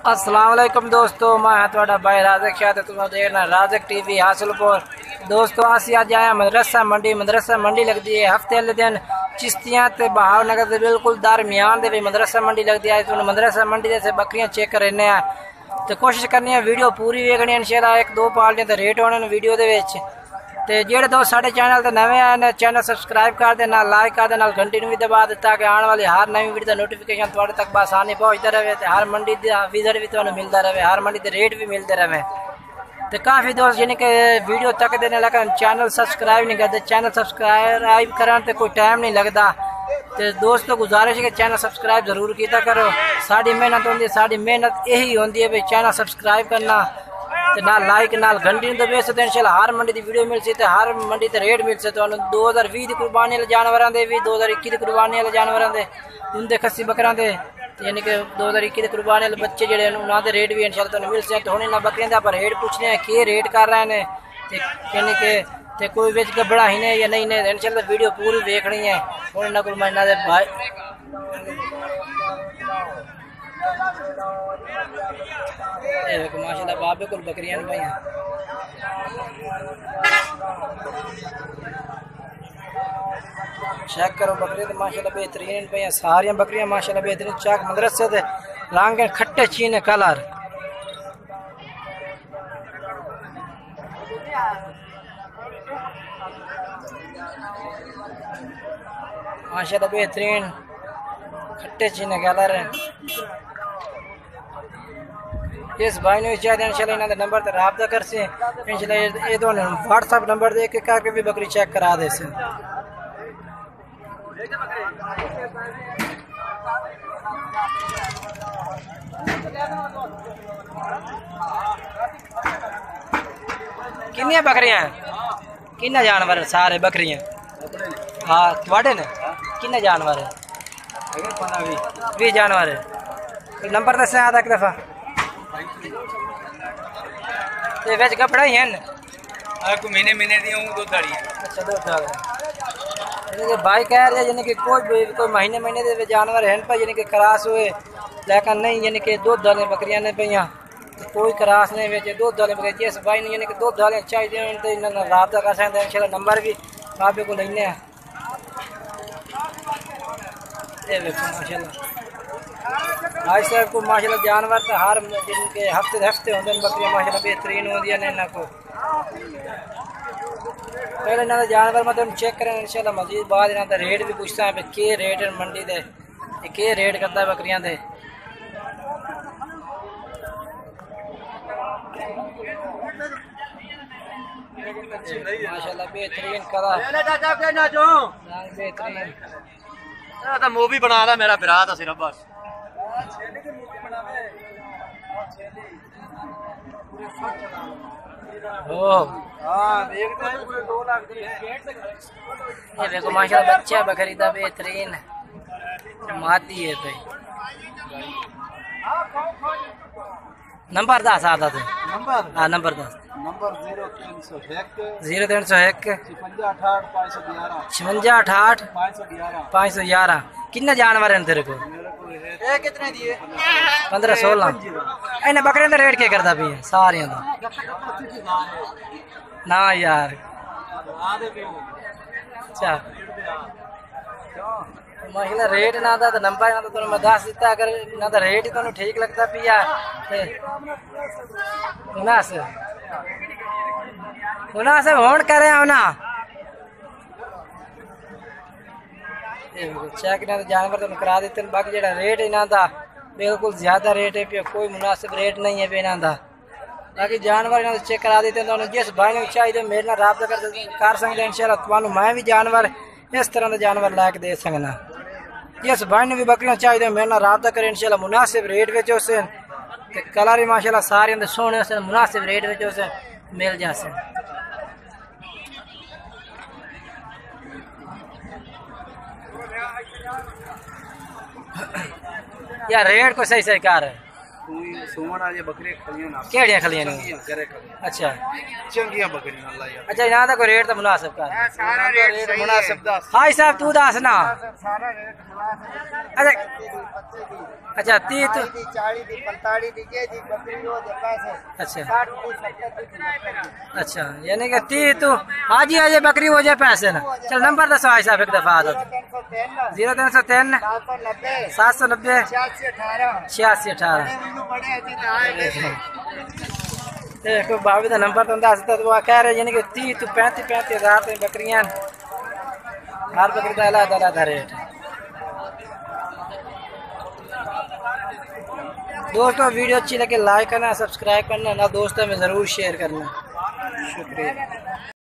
अस्सलाम वालेकुम दोस्तों, मैं थोड़ा भाई राजक शाह तुम देखना राजक टीवी हासिलपुर। दोस्तों असी अज आया मदरसा मंडी लगती है हफ्ते वाले दिन चिश्तियां ते बहावनगर के बिल्कुल दरमियान दे मदरसा मंडी लगती है। तुम मदरसा मंडी से बकरियां चेक करने तो कोशिश करनी है वीडियो पूरी वेखनी इंशाल्लाह। एक दो पार्टियां तो रेट होने वीडियो दे विच ते जेड़े दोस्त साडे चैनल ते नवे आए ने चैनल सब्सक्राइब कर दे, नाल लाइक कर दे, नाल घंटी भी दबा दे ताकि आने वाली हर नवी वीडियो का नोटिफिकेशन तुहाडे तक आसानी पहुंचता रहे। ते हर मंडी दा विजिट भी तुहानू मिलता रहे, हर मंडी दे रेट भी मिलते रहे। तो काफ़ी दोस्त जिन्हें के वीडियो तक देने लेकिन चैनल सब्सक्राइब नहीं करते, चैनल सब्सक्राइब करने ते कोई टाइम नहीं लगता। तो दोस्तों गुजारिश है कि चैनल सब्सक्राइब जरूर किया करो। साड़ी मेहनत होती है, साड़ी मेहनत यही होती है भाई चैनल सब्सक्राइब करना ते नाल लाइक नाल घंटी तो बेच सकते इंशाल्लाह। हर मंडी की वीडियो मिल सकती है, हर मंडी ते रेट मिल सकते। 2020 की कुर्बानी वाले जानवरों के भी 2021 की कुर्बानी वाले जानवरों के उनके खस्सी बकरा के यानी कि 2021 की कुर्बानी वाले बच्चे जोड़े उन्होंने रेट भी इंशाल्लाह तुहानू मिल सकते। तो हम इन्होंने बकरियों का रेट पूछने हैं कि रेट कर रहे हैं यानी कि ते कोई बिच गबड़ा ही ने या नहीं ने इंशाल्लाह वीडियो पूरी देखनी है। हम इन्होंने को मैं दे भाई माशाल्लाह बाबे को बकरियां भाई चेक करो बकरी तो माशाल्लाह बेहतरीन पे सारिया बकरियां माशाल्लाह बेहतरीन चेक मदरसे दे रंग खट्टे चीने कलर माशाल्लाह बेहतरीन खट्टे चीने कलर है। इस भाई ने चाहते इंशाल्लाह इन्होंने नंबर पर रब्ता कर से इंशाल्लाह ये दोनों व्हाट्सएप नंबर दे के करके भी बकरी चेक करा दे से। किन्नी बकरियां किन्ना जानवर सारे बकरियां हाँ थोड़े ने किन्ने जानवर है 20 जानवर है। नंबर दस आधा एक दफा ते वेच कपड़ा ही है न को महीने दी हूं दो दाड़ी अच्छा दो दाड़ी यानी कि भाई कह रहे यानी कि कोई महीने दे जानवर हैं पर यानी कि क्रास हुए लेकिन नहीं यानी कि दूध वाले बकरियां ने पईयां कोई क्रास नहीं वेच दूध वाले बकरियां जिस भाई ने यानी कि दूध वाले चाहिए तो इन्होंने राब्ता कर सकते हैं इंशाल्लाह। नंबर भी बाबे को लेने हैं ये देखो माशाल्लाह आज साहब को माशाल्लाह जानवर तो हर जिनके हफ्ते होते हैं बकरियां माशाल्लाह बेहतरीन होती है इन्हों को। पहले इन्होंने जानवर मतलब चेक करें इंशाल्लाह मजीद बाद इन्होंने रेट भी पूछता है कि रेट है मंडी दे के रेट करता है बकरियां दे। माशाल्लाह बेहतरीन कलर बेहतरीन तो मूवी बना ला मेरा बिरा था सिर्फ बस ये देखो माशाल्लाह बच्चा बकरी दा बेहतरीन मादी है भाई। नंबर दस आता थे हाँ नंबर दस नंबर 0301 56 511 किन्ने जानवर हैं तेरे को कितने दिए 15-16 इन्हें बकरे का रेट क्या करता भी है सारिया का ना यार अच्छा माशाल्लाह रेट ना था तो नंबर ना तो मैं दस दिता अगर ना तो रेट ही तो ठीक लगता पिया मुनासिब होन करे ना चेक ना तो जानवर तुम करा देते बाकी जो रेट इन्हों का बिल्कुल ज्यादा रेट है पिया कोई मुनासिब रेट नहीं है इन्हों का। बाकी जानवर इन्होंने चेक करा देते हैं जिस भाई ने चाहिए मेरे नाल राब्ता कर सकते इंशाल्लाह। तुहानू मैं भी जानवर इस तरह का जानवर लैके दे सकना। जिस भाई ने भी बकरियां चाहिए मेरे नाल राब्ता करें इंशाल्लाह मुनासिब रेट में उसे कलर ही माशाल्लाह सारे सोने उसे मुनासिब रेट में उसे मिल जासे। यार रेट को सही कर सुमन आज बकरी खलियां ना केड़ियां खलियां ने करे खलियां अच्छा चंगियां बकरियां अल्लाह यार अच्छा यहाँ तक रेट तो मुनासिब कर सारा रेट मुनासिब दा हाई साहब तू दस ना सारा रेट अच्छा अच्छा 30 तो 40 दी 45 दी के दी बकरी हो दे पैसे अच्छा 60 दी 70 दी अच्छा यानी कि 30 तो आज ही आज बकरी हो जाए पैसे ना चल नंबर दसो हाई साहब एक दफा 0303 790 86 18 कोई बाबी का नंबर तो दसता तो कह रहे यानी कि 30 तो 35 हज़ार तक बकरियां हर बकरी का अलग अलग रेट। दोस्तों वीडियो अच्छी लगे लाइक करना, सब्सक्राइब करना ना, दोस्तों में ज़रूर शेयर करना। शुक्रिया।